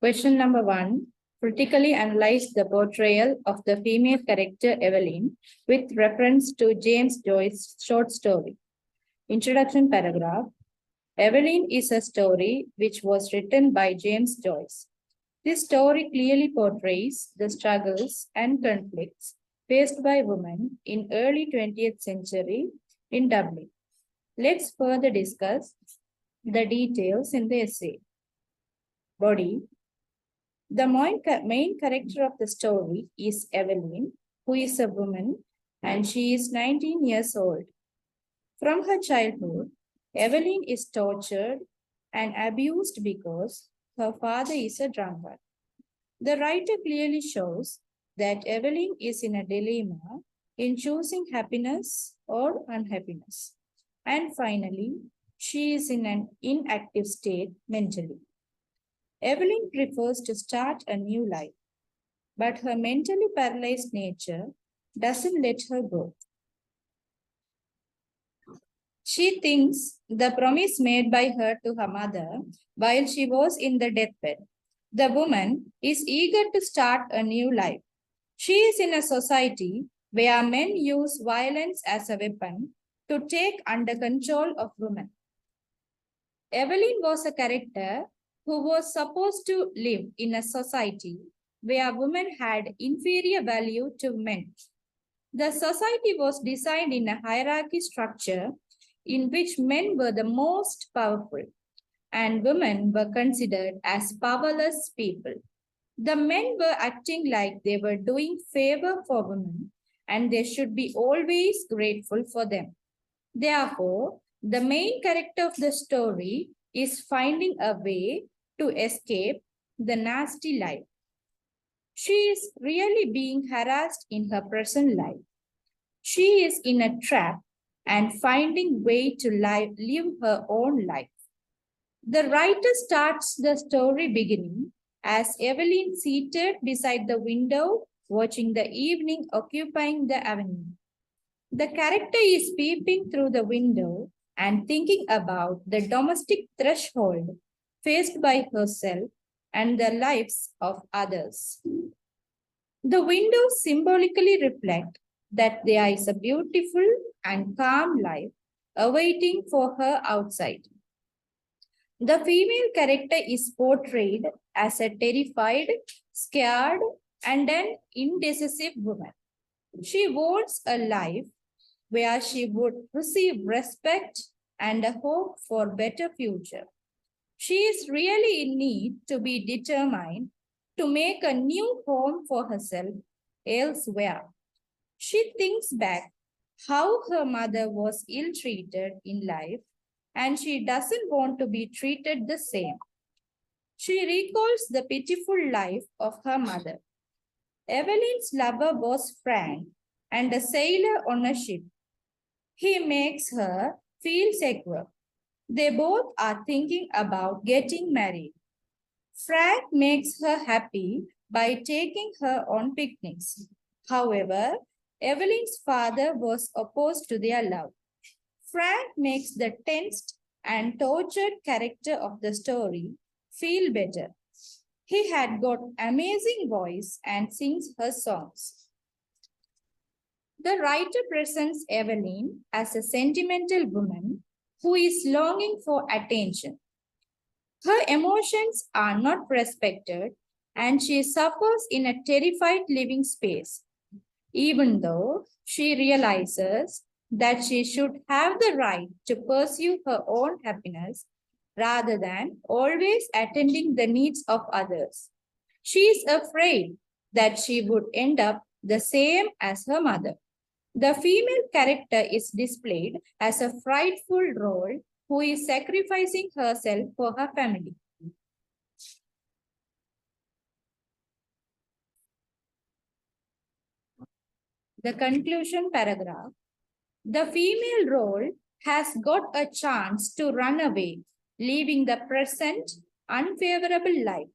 Question number 1. Critically analyze the portrayal of the female character Eveline with reference to James Joyce's short story. Introduction paragraph. Eveline is a story which was written by James Joyce. This story clearly portrays the struggles and conflicts faced by women in early 20th century in Dublin. Let's further discuss the details in the essay. Body. The main character of the story is Eveline, who is a woman and she is 19 years old. From her childhood, Eveline is tortured and abused because her father is a drunkard. The writer clearly shows that Eveline is in a dilemma in choosing happiness or unhappiness. And finally, she is in an inactive state mentally. Eveline prefers to start a new life, but her mentally paralyzed nature doesn't let her go. She thinks the promise made by her to her mother while she was in the deathbed. The woman is eager to start a new life. She is in a society where men use violence as a weapon to take under control of women. Eveline was a character who was supposed to live in a society where women had inferior value to men. The society was designed in a hierarchy structure in which men were the most powerful and women were considered as powerless people. The men were acting like they were doing favor for women and they should be always grateful for them. Therefore, the main character of the story is finding a way to escape the nasty life. She is really being harassed in her present life. She is in a trap and finding way to live her own life. The writer starts the story beginning as Eveline seated beside the window watching the evening occupying the avenue. The character is peeping through the window and thinking about the domestic threshold faced by herself and the lives of others. The windows symbolically reflect that there is a beautiful and calm life awaiting for her outside. The female character is portrayed as a terrified, scared, and an indecisive woman. She wants a life where she would receive respect and a hope for a better future. She is really in need to be determined to make a new home for herself elsewhere. She thinks back how her mother was ill-treated in life and she doesn't want to be treated the same. She recalls the pitiful life of her mother. Eveline's lover was Frank and a sailor on a ship. He makes her feel secure. They both are thinking about getting married. Frank makes her happy by taking her on picnics. However, Eveline's father was opposed to their love. Frank makes the tensed and tortured character of the story feel better. He had got amazing voice and sings her songs. The writer presents Eveline as a sentimental woman who is longing for attention. Her emotions are not respected and she suffers in a terrified living space, even though she realizes that she should have the right to pursue her own happiness rather than always attending the needs of others. She is afraid that she would end up the same as her mother. The female character is displayed as a frightful role who is sacrificing herself for her family. The conclusion paragraph. The female role has got a chance to run away, leaving the present unfavorable life,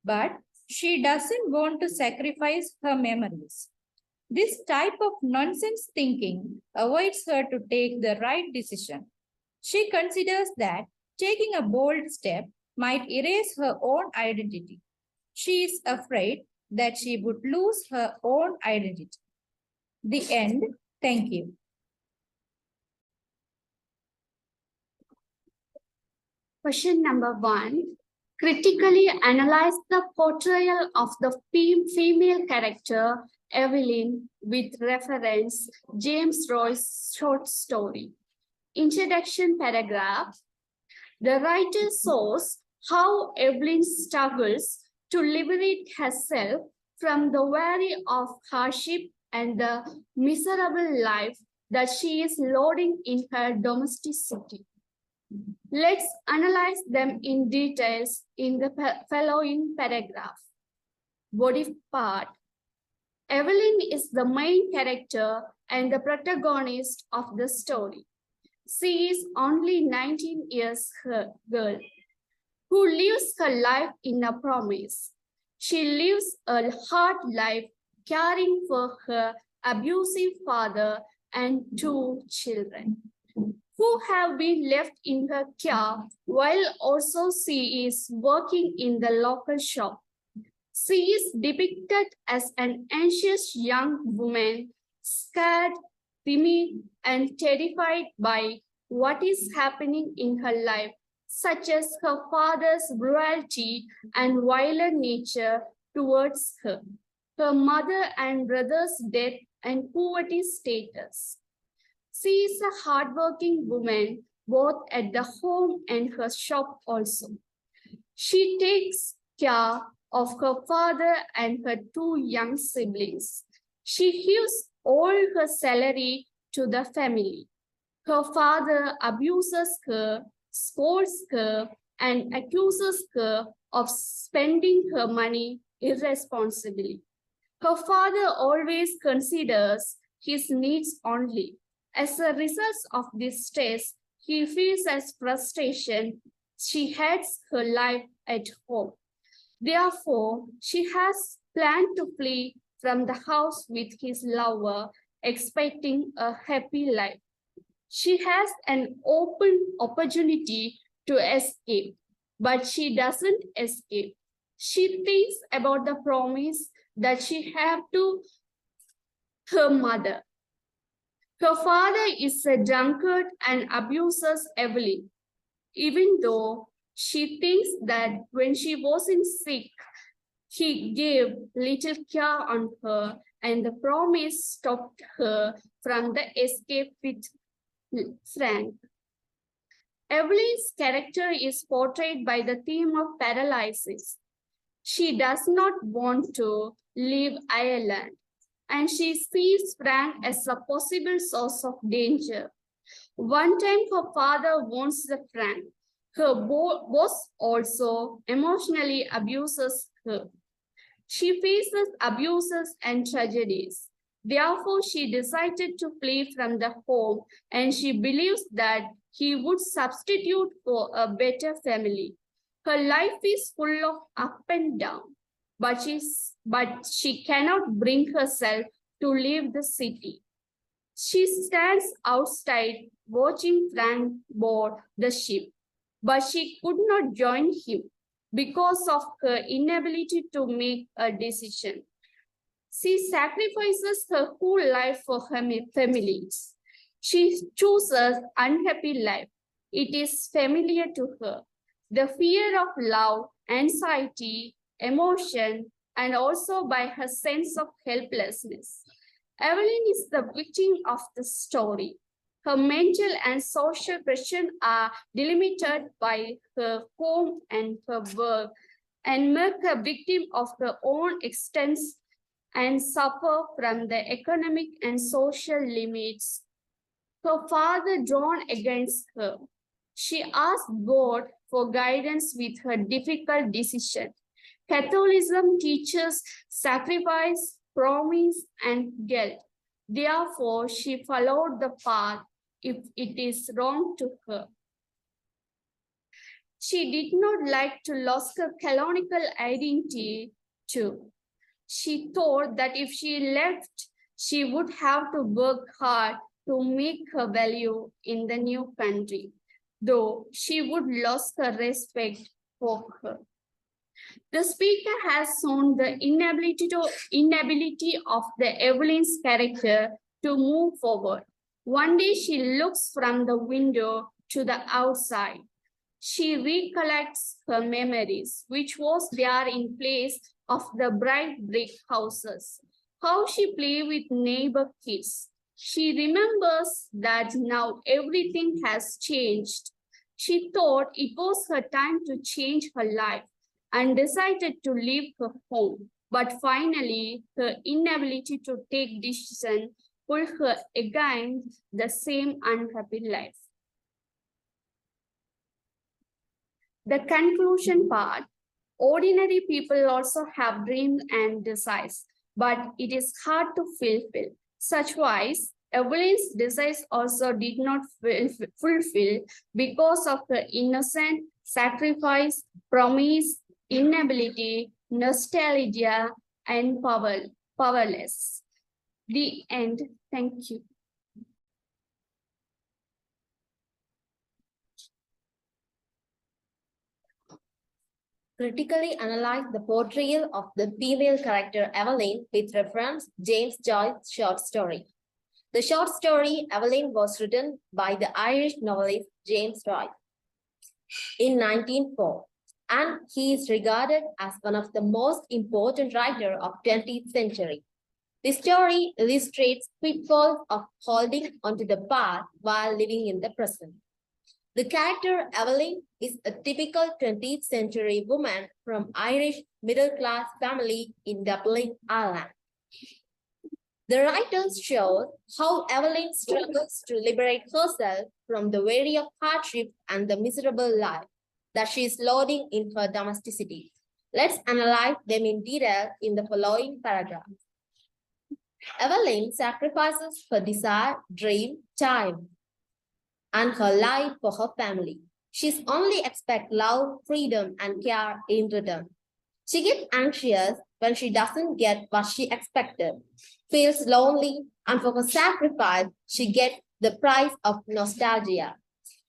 but she doesn't want to sacrifice her memories. This type of nonsense thinking avoids her to take the right decision. She considers that taking a bold step might erase her own identity. She is afraid that she would lose her own identity. The end. Thank you. Question number 1. Critically analyze the portrayal of the female character Eveline with reference James Roy's short story. Introduction paragraph. The writer shows how Eveline struggles to liberate herself from the worry of hardship and the miserable life that she is loading in her domesticity. Let's analyze them in details in the following paragraph. Body part. Eveline is the main character and the protagonist of the story. She is only 19 years girl who lives her life in a promise. She lives a hard life caring for her abusive father and 2 children who have been left in her care while also she is working in the local shop. She is depicted as an anxious young woman, scared, timid, and terrified by what is happening in her life, such as her father's brutality and violent nature towards her, her mother and brother's death and poverty status. She is a hardworking woman, both at the home and her shop also. She takes care of her father and her 2 young siblings. She gives all her salary to the family. Her father abuses her, scolds her, and accuses her of spending her money irresponsibly. Her father always considers his needs only. As a result of this stress, he feels as frustration. She hates her life at home. Therefore, she has planned to flee from the house with his lover, expecting a happy life. She has an open opportunity to escape, but she doesn't escape. She thinks about the promise that she had to her mother. Her father is a drunkard and abuses Eveline, even though she thinks that when she wasn't sick, he gave little care on her, and the promise stopped her from the escape with Frank. Eveline's character is portrayed by the theme of paralysis. She does not want to leave Ireland, and she sees Frank as a possible source of danger. One time her father warns the Frank. Her boss also emotionally abuses her. She faces abuses and tragedies. Therefore, she decided to flee from the home, and she believes that he would substitute for a better family. Her life is full of up and down, but she cannot bring herself to leave the city. She stands outside watching Frank board the ship, but she could not join him because of her inability to make a decision. She sacrifices her whole life for her family. She chooses unhappy life. It is familiar to her. The fear of love, anxiety, emotion, and also by her sense of helplessness. Eveline is the victim of the story. Her mental and social pressure are delimited by her home and her work and make her victim of her own extents and suffer from the economic and social limits. Her father drawn against her. She asked God for guidance with her difficult decision. Catholicism teaches sacrifice, promise, and guilt. Therefore, she followed the path if it is wrong to her. She did not like to lose her canonical identity too. She thought that if she left, she would have to work hard to make her value in the new country, though she would lose her respect for her. The speaker has shown the inability of the Eveline's character to move forward. One day she looks from the window to the outside. She recollects her memories, which was there in place of the bright brick houses, how she played with neighbor kids. She remembers that now everything has changed. She thought it was her time to change her life and decided to leave her home. But finally, her inability to take decisions pulled her against the same unhappy life. The conclusion part. Ordinary people also have dreams and desires, but it is hard to fulfill. Such-wise, Eveline's desires also did not fulfill because of her innocent sacrifice, promise, inability, nostalgia, and powerless. The end. Thank you. Critically analyze the portrayal of the female character Eveline with reference James Joyce's short story. The short story Eveline was written by the Irish novelist James Joyce in 1904, and he is regarded as one of the most important writers of 20th century. The story illustrates pitfalls of holding onto the past while living in the present. The character Eveline is a typical 20th century woman from Irish middle-class family in Dublin, Ireland. The writers show how Eveline struggles to liberate herself from the weight of hardship and the miserable life that she is loading in her domesticity. Let's analyze them in detail in the following paragraph. Eveline sacrifices her desire, dream, time, and her life for her family. She only expects love, freedom, and care in return. She gets anxious when she doesn't get what she expected, feels lonely, and for her sacrifice, she gets the price of nostalgia.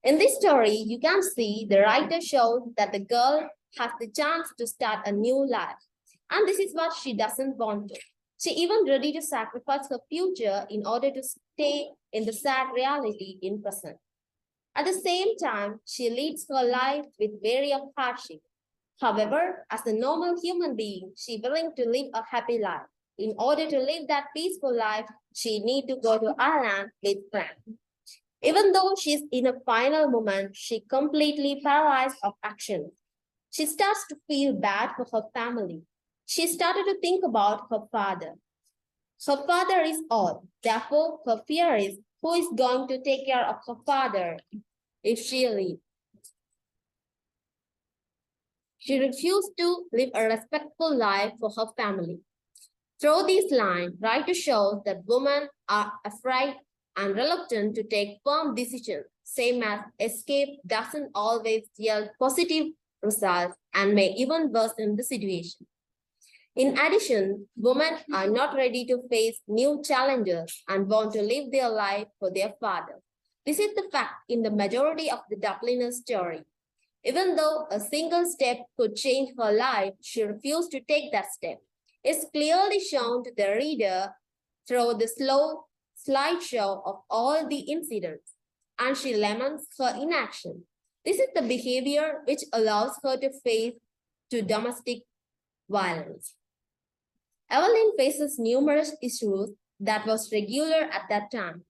In this story, you can see the writer shows that the girl has the chance to start a new life, and this is what she doesn't want to. She even ready to sacrifice her future in order to stay in the sad reality in present. At the same time, she leads her life with various hardship. However, as a normal human being, she is willing to live a happy life. In order to live that peaceful life, she needs to go to Ireland with friends. Even though she is in a final moment, she completely paralyzed of action. She starts to feel bad for her family. She started to think about her father. Her father is old. Therefore, her fear is who is going to take care of her father if she leaves. She refused to live a respectful life for her family. Through this line, writer shows that women are afraid and reluctant to take firm decisions, same as escape doesn't always yield positive results and may even worsen the situation. In addition, women are not ready to face new challenges and want to live their life for their father. This is the fact in the majority of the Dubliners story. Even though a single step could change her life, she refused to take that step. It's clearly shown to the reader through the slow slideshow of all the incidents, and she laments her inaction. This is the behavior which allows her to face to domestic violence. Eveline faces numerous issues that was regular at that time.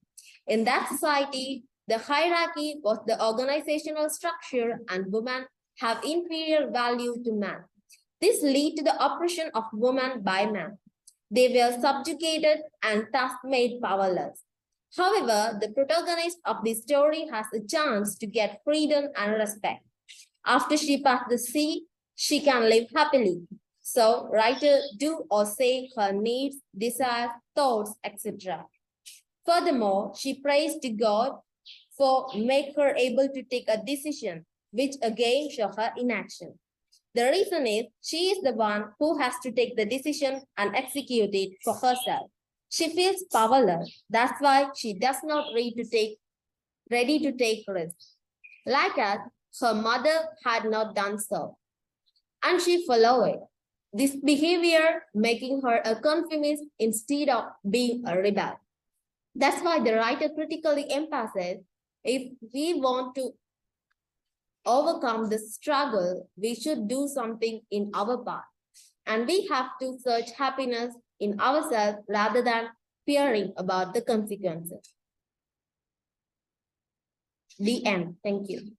In that society, the hierarchy was the organizational structure and women have inferior value to men. This led to the oppression of women by men. They were subjugated and thus made powerless. However, the protagonist of this story has a chance to get freedom and respect. After she passed the sea, she can live happily. So, writer do or say her needs, desires, thoughts, etc. Furthermore, she prays to God for make her able to take a decision, which again show her inaction. The reason is she is the one who has to take the decision and execute it for herself. She feels powerless. That's why she does not ready to take risks. Like us, her mother had not done so. and she followed it. This behavior making her a conformist instead of being a rebel. That's why the writer critically emphasizes if we want to overcome the struggle, we should do something in our part. And we have to search happiness in ourselves rather than fearing about the consequences. The end. Thank you.